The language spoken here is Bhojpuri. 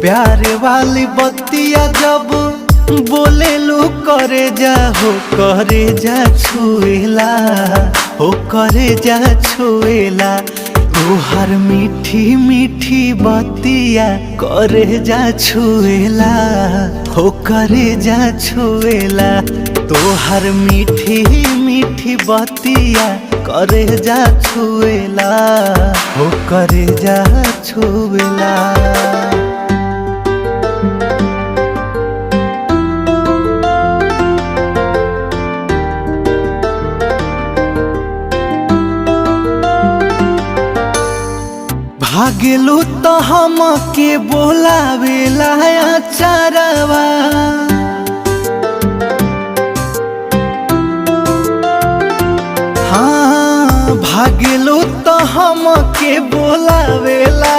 प्यार वाली बत्तियां जब बोले लो करे जा हो करे जा छुएला हो करे जा छुएला तोहर मीठी मीठी बत्तियां करे जा छुएला हो करे जा छुएला तोहर मीठी मीठी बत्तियां करे जा छुएला हो करे जा छुएला। भागेलू तो हमके बोलावेला अचारवा हाँ भागेलू तो हमके बोलावेला